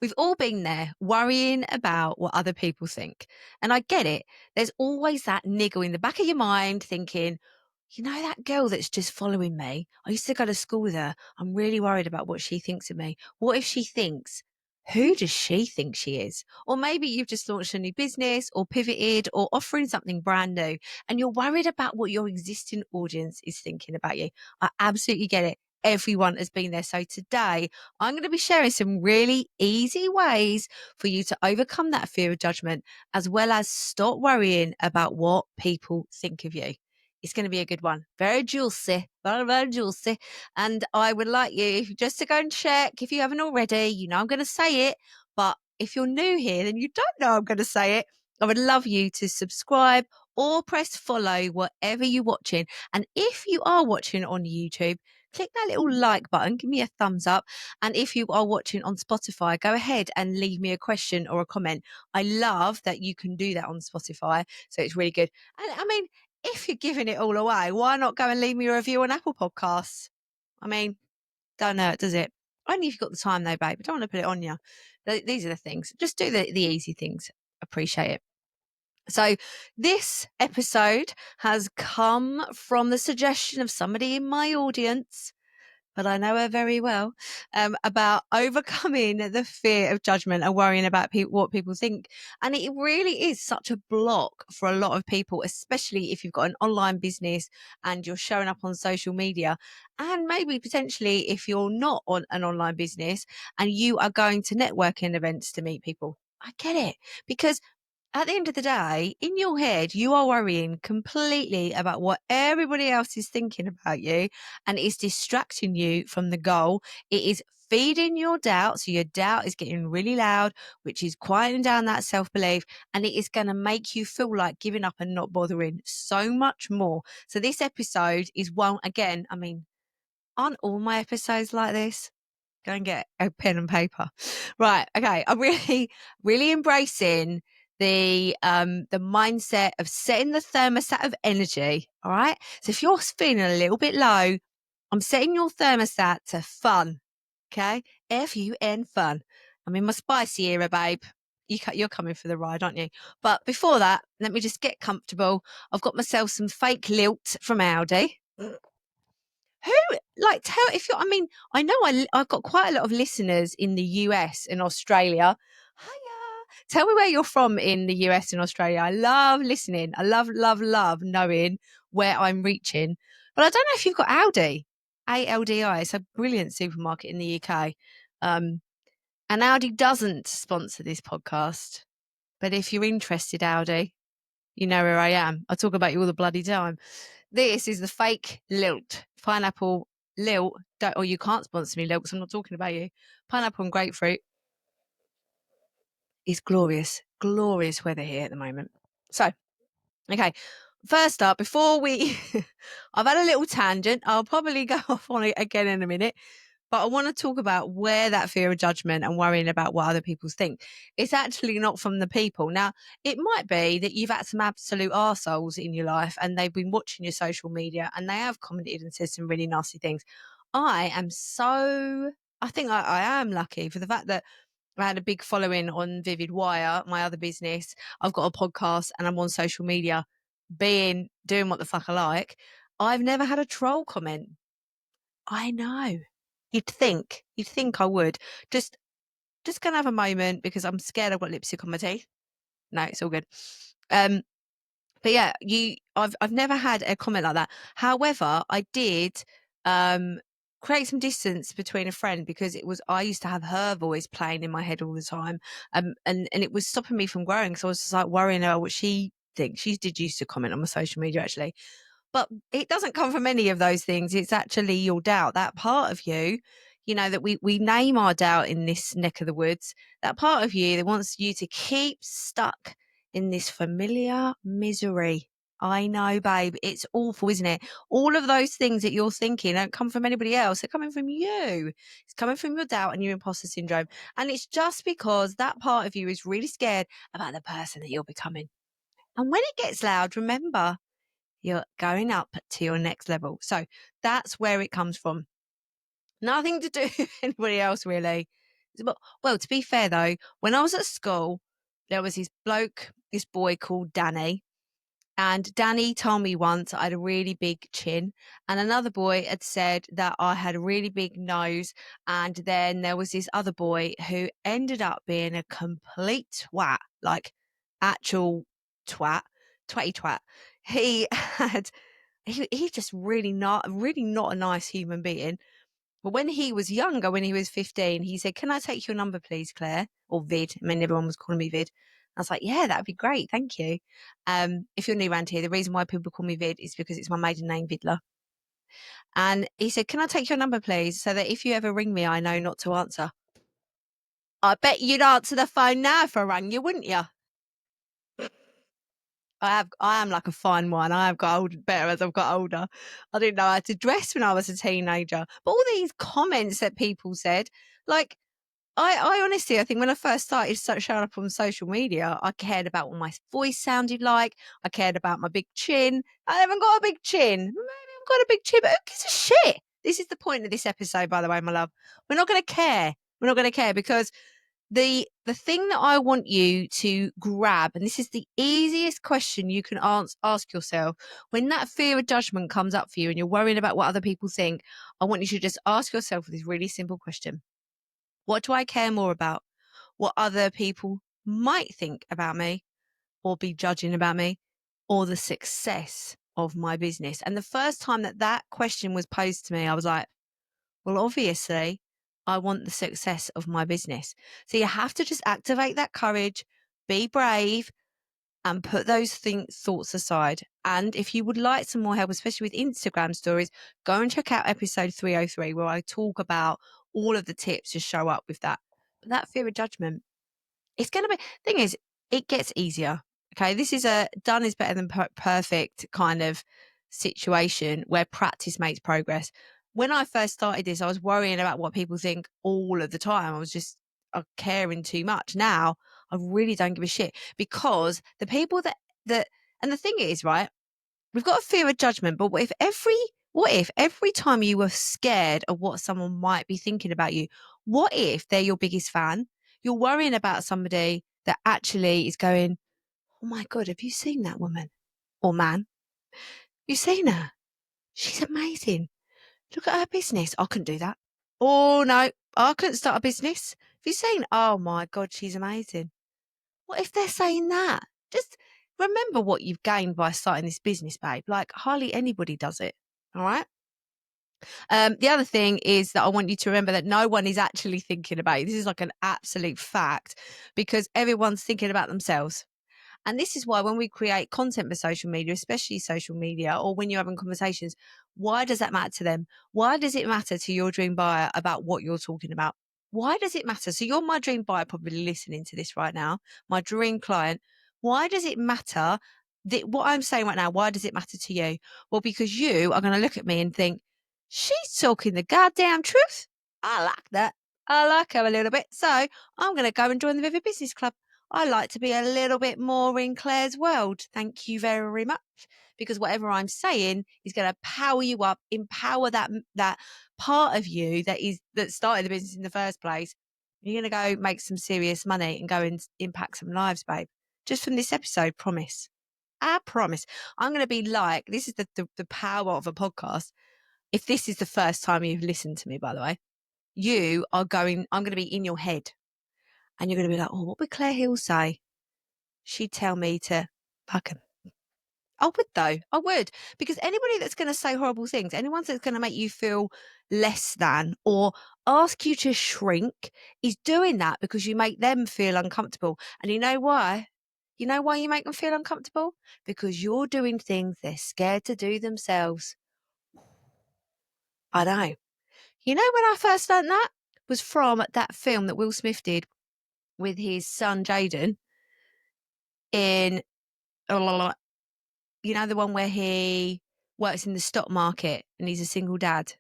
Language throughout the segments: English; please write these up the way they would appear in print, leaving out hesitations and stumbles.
We've all been there worrying about what other people think. And I get it. There's always that niggle in the back of your mind thinking, that girl that's just following me, I used to go to school with her. I'm really worried about what she thinks of me. What if she thinks, who does she think she is? Or maybe you've just launched a new business or pivoted or offering something brand new and you're worried about what your existing audience is thinking about you. I absolutely get it. Everyone has been there. So today I'm going to be sharing some really easy ways for you to overcome that fear of judgment, as well as stop worrying about what people think of you. It's going to be a good one. Very juicy, very, very juicy. And I would like you just to go and check if you haven't already. I'm going to say it, but if you're new here, then you don't know I'm going to say it. I would love you to subscribe or press follow whatever you're watching. And if you are watching on YouTube, click that little like button, give me a thumbs up. And if you are watching on Spotify, go ahead and leave me a question or a comment. I love that you can do that on Spotify. So it's really good. And I mean, if you're giving it all away, why not go and leave me a review on Apple Podcasts? I mean, don't hurt, does it? Only if you've got the time though, babe. I don't want to put it on you. These are the things. Just do the easy things. Appreciate it. So this episode has come from the suggestion of somebody in my audience, but I know her very well, about overcoming the fear of judgment and worrying about what people think. And it really is such a block for a lot of people, especially if you've got an online business and you're showing up on social media. And maybe potentially if you're not on an online business and you are going to networking events to meet people. I get it, because at the end of the day, in your head, you are worrying completely about what everybody else is thinking about you, and it's distracting you from the goal. It is feeding your doubt. So your doubt is getting really loud, which is quieting down that self-belief, and it is going to make you feel like giving up and not bothering so much more. So this episode is one, again, I mean, aren't all my episodes like this? Go and get a pen and paper. Right. Okay. I'm really, really embracing the mindset of setting the thermostat of energy. All right. So if you're feeling a little bit low, I'm setting your thermostat to fun. Okay. FUN, fun. I'm in my spicy era, babe. You're coming for the ride, aren't you? But before that, let me just get comfortable. I've got myself some fake lilt from Aldi. Who, like, tell if you're, I mean, I know I've got quite a lot of listeners in the US and Australia. Hiya. Tell me where you're from in the US and Australia. I love listening. I love, love, love knowing where I'm reaching. But I don't know if you've got Aldi, ALDI. It's a brilliant supermarket in the UK. And Aldi doesn't sponsor this podcast. But if you're interested, Aldi, you know where I am. I talk about you all the bloody time. This is the fake lilt, pineapple lilt. Or you can't sponsor me, lilt, because I'm not talking about you. Pineapple and grapefruit is glorious, glorious weather here at the moment. So, okay, first up, before we, I've had a little tangent. I'll probably go off on it again in a minute. But I want to talk about where that fear of judgment and worrying about what other people think. It's actually not from the people. Now, it might be that you've had some absolute arseholes in your life and they've been watching your social media and they have commented and said some really nasty things. I think I am lucky for the fact that I had a big following on Vivid Wire, my other business. I've got a podcast and I'm on social media doing what the fuck I like. I've never had a troll comment. I know. You'd think I would. Just gonna have a moment because I'm scared I've got lipstick on my teeth. No, it's all good. But yeah, I've never had a comment like that. However, I did create some distance between a friend because I used to have her voice playing in my head all the time. And it was stopping me from growing. So I was just like worrying about what she thinks. She did used to comment on my social media actually. But it doesn't come from any of those things. It's actually your doubt, that part of you, that we name our doubt in this neck of the woods, that part of you that wants you to keep stuck in this familiar misery. I know, babe. It's awful, isn't it? All of those things that you're thinking don't come from anybody else. They're coming from you. It's coming from your doubt and your imposter syndrome. And it's just because that part of you is really scared about the person that you're becoming. And when it gets loud, remember, you're going up to your next level. So that's where it comes from. Nothing to do with anybody else, really. Well, to be fair though, when I was at school, there was this boy called Danny. And Danny told me once I had a really big chin, and another boy had said that I had a really big nose. And then there was this other boy who ended up being a complete twat, like actual twat, twatty twat. He had, he just really not a nice human being. But when he was younger, when he was 15, he said, "Can I take your number, please, Claire?" Or Vid. I mean, everyone was calling me Vid. I was like, "Yeah, that'd be great. Thank you." If you're new around here, the reason why people call me Vid is because it's my maiden name, Vidler. And he said, "Can I take your number, please? So that if you ever ring me, I know not to answer." I bet you'd answer the phone now if I rang you, wouldn't you? I am like a fine wine. I have got better as I've got older. I didn't know how to dress when I was a teenager. But all these comments that people said, like, I honestly, I think when I first started showing up on social media, I cared about what my voice sounded like. I cared about my big chin. I haven't got a big chin. Maybe I've got a big chin, but who gives a shit? This is the point of this episode, by the way, my love. We're not going to care. We're not going to care because the thing that I want you to grab, and this is the easiest question you can ask yourself when that fear of judgment comes up for you and you're worrying about what other people think. I want you to just ask yourself this really simple question: what do I care more about? What other people might think about me or be judging about me, or the success of my business? And the first time that question was posed to me, I was like, well, obviously, I want the success of my business. So you have to just activate that courage, be brave, and put those thoughts aside. And if you would like some more help, especially with Instagram stories, go and check out episode 303, where I talk about all of the tips to show up with that. But that fear of judgment, it's going to be, thing is, it gets easier. Okay. This is a done is better than perfect kind of situation where practice makes progress. When I first started this, I was worrying about what people think all of the time. I was just caring too much. Now I really don't give a shit, because the people that, and the thing is, right, we've got a fear of judgment, but what if every time you were scared of what someone might be thinking about you, what if they're your biggest fan? You're worrying about somebody that actually is going, "Oh my God, have you seen that woman or man? You've seen her. She's amazing. Look at her business. I couldn't do that. Oh no, I couldn't start a business. Have you seen? Oh my God, she's amazing." What if they're saying that? Just remember what you've gained by starting this business, babe. Like, hardly anybody does it. All right. The other thing is that I want you to remember that no one is actually thinking about you. This is like an absolute fact, because everyone's thinking about themselves. And this is why when we create content for social media, especially social media, or when you're having conversations, why does that matter to them? Why does it matter to your dream buyer about what you're talking about? Why does it matter? So you're my dream buyer, probably listening to this right now, my dream client. Why does it matter that what I'm saying right now? Why does it matter to you? Well, because you are going to look at me and think, she's talking the goddamn truth. I like that. I like her a little bit. So I'm going to go and join the Vivid Business Club. I like to be a little bit more in Claire's world. Thank you very much. Because whatever I'm saying is going to power you up, empower that part of you that started the business in the first place. You're going to go make some serious money and go and impact some lives, babe. Just from this episode, promise. I promise. I'm going to be like, this is the power of a podcast. If this is the first time you've listened to me, by the way, I'm going to be in your head. And you're going to be like, oh, what would Claire Hill say? She'd tell me to fuck him. I would, though. I would. Because anybody that's going to say horrible things, anyone that's going to make you feel less than or ask you to shrink, is doing that because you make them feel uncomfortable. And you know why? You know why you make them feel uncomfortable? Because you're doing things they're scared to do themselves. I know. You know when I first learned that? Was from that film that Will Smith did with his son Jaden in, you know, the one where he works in the stock market and he's a single dad.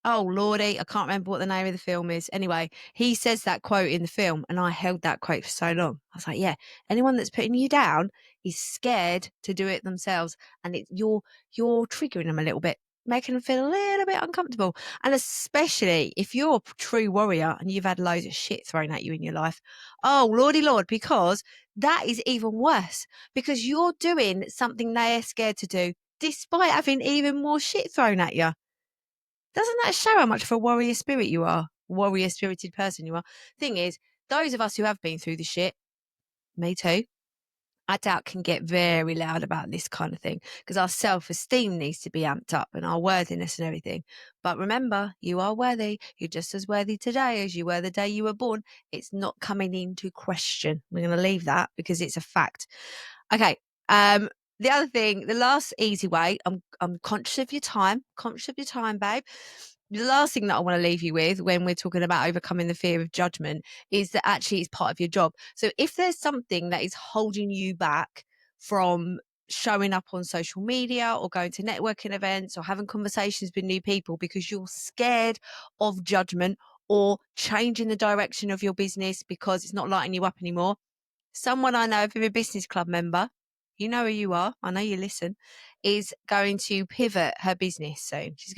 Oh, Lordy, I can't remember what the name of the film is. Anyway, he says that quote in the film, and I held that quote for so long. I was like, yeah, anyone that's putting you down is scared to do it themselves, and you're triggering them a little bit. making them feel a little bit uncomfortable. And especially if you're a true warrior and you've had loads of shit thrown at you in your life. Oh, Lordy Lord, because that is even worse because you're doing something they're scared to do despite having even more shit thrown at you. Doesn't that show how much of a warrior spirit you are? Warrior spirited person you are. Thing is, those of us who have been through the shit, me too, I doubt can get very loud about this kind of thing because our self-esteem needs to be amped up and our worthiness and everything. But remember, you are worthy. You're just as worthy today as you were the day you were born. It's not coming into question. We're going to leave that because it's a fact. Okay. The other thing, the last easy way, I'm conscious of your time, babe. The last thing that I want to leave you with when we're talking about overcoming the fear of judgment is that actually it's part of your job. So if there's something that is holding you back from showing up on social media or going to networking events or having conversations with new people because you're scared of judgment or changing the direction of your business because it's not lighting you up anymore, someone I know, if you're a business club member, you know who you are, I know you listen, is going to pivot her business soon. She's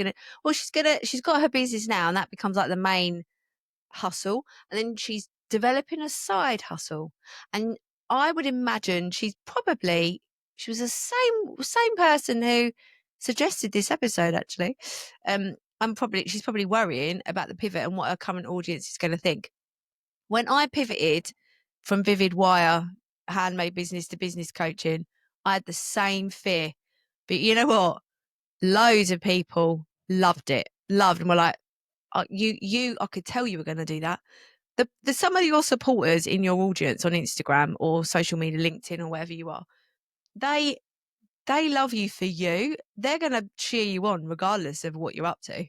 got her business now and that becomes like the main hustle. And then she's developing a side hustle. And I would imagine she was the same person who suggested this episode actually. She's probably worrying about the pivot and what her current audience is going to think. When I pivoted from Vivid Wire, handmade business to business coaching, I had the same fear. But you know what? Loads of people loved and were like, I could tell you were going to do that. Some of your supporters in your audience on Instagram or social media, LinkedIn or wherever you are, they love you for you. They're going to cheer you on regardless of what you're up to.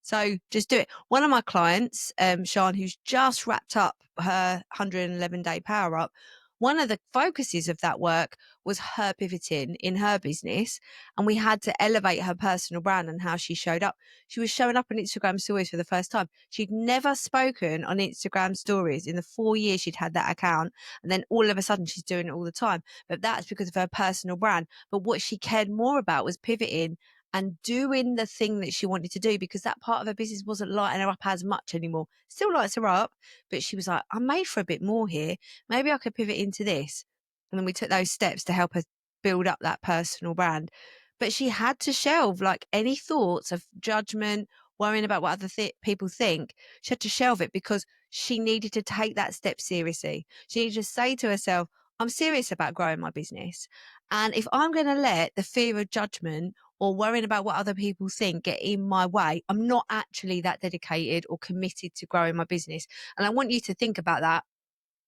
So just do it. One of my clients, Sean, who's just wrapped up her 111-day power up, one of the focuses of that work was her pivoting in her business. And we had to elevate her personal brand and how she showed up. She was showing up on Instagram stories for the first time. She'd never spoken on Instagram stories in the 4 years she'd had that account. And then all of a sudden she's doing it all the time. But that's because of her personal brand. But what she cared more about was pivoting and doing the thing that she wanted to do because that part of her business wasn't lighting her up as much anymore. Still lights her up, but she was like, I'm made for a bit more here. Maybe I could pivot into this. And then we took those steps to help her build up that personal brand. But she had to shelve like any thoughts of judgment, worrying about what other people think. She had to shelve it because she needed to take that step seriously. She needed to say to herself, I'm serious about growing my business. And if I'm going to let the fear of judgment or worrying about what other people think get in my way, I'm not actually that dedicated or committed to growing my business. And I want you to think about that.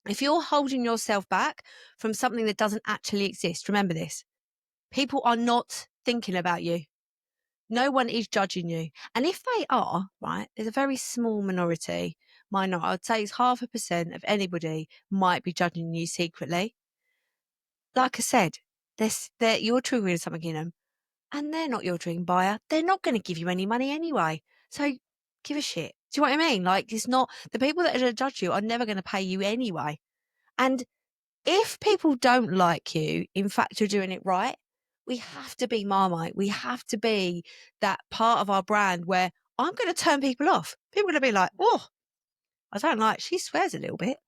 If you're holding yourself back from something that doesn't actually exist, remember this. People are not thinking about you. No one is judging you. And if they are, right, there's a very small minority. I'd say it's 0.5% of anybody might be judging you secretly. Like I said, you're triggering something in them. And they're not your dream buyer. They're not going to give you any money anyway. So give a shit. Do you know what I mean? Like, it's not, the people that are going to judge you are never going to pay you anyway. And if people don't like you, in fact, you're doing it right, we have to be Marmite. We have to be that part of our brand where I'm going to turn people off. People are going to be like, oh, I don't like, she swears a little bit.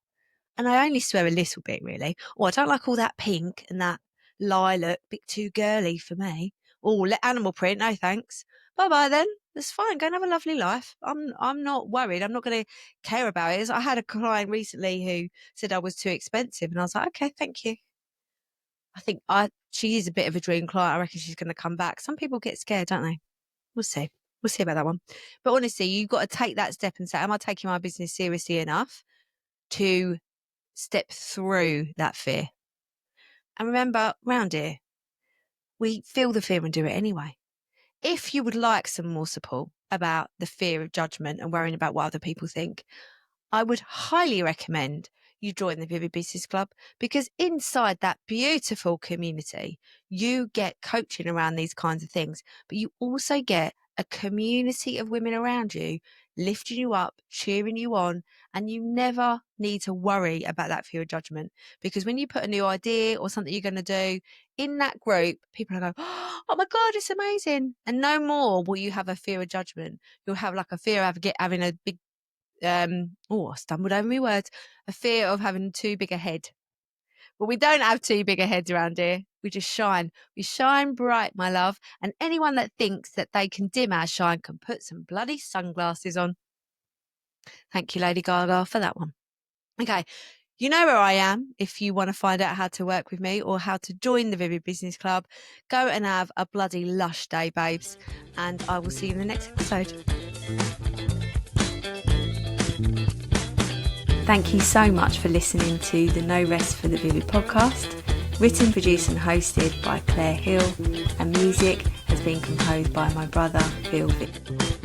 And I only swear a little bit, really. Or I don't like all that pink and that lilac, bit too girly for me. Oh, animal print, no thanks. Bye-bye then. That's fine. Go and have a lovely life. I'm not worried. I'm not going to care about it. I had a client recently who said I was too expensive. And I was like, okay, thank you. I think she is a bit of a dream client. I reckon she's going to come back. Some people get scared, don't they? We'll see. We'll see about that one. But honestly, you've got to take that step and say, am I taking my business seriously enough to step through that fear? And remember, round here, we feel the fear and do it anyway. If you would like some more support about the fear of judgment and worrying about what other people think, I would highly recommend you join the Vivid Business Club because inside that beautiful community, you get coaching around these kinds of things, but you also get a community of women around you lifting you up, cheering you on, and you never need to worry about that fear of judgment. Because when you put a new idea or something you're going to do in that group, people are going, oh my God, it's amazing. And no more will you have a fear of judgment. You'll have like a fear of having a big, I stumbled over my words, a fear of having too big a head. But we don't have too big a heads around here. We just shine. We shine bright, my love. And anyone that thinks that they can dim our shine can put some bloody sunglasses on. Thank you, Lady Gaga, for that one. Okay. You know where I am if you want to find out how to work with me or how to join the Vivid Business Club. Go and have a bloody lush day, babes. And I will see you in the next episode. Thank you so much for listening to the No Rest for the Vivid podcast. Written, produced and hosted by Claire Hill, and music has been composed by my brother, Phil Vick.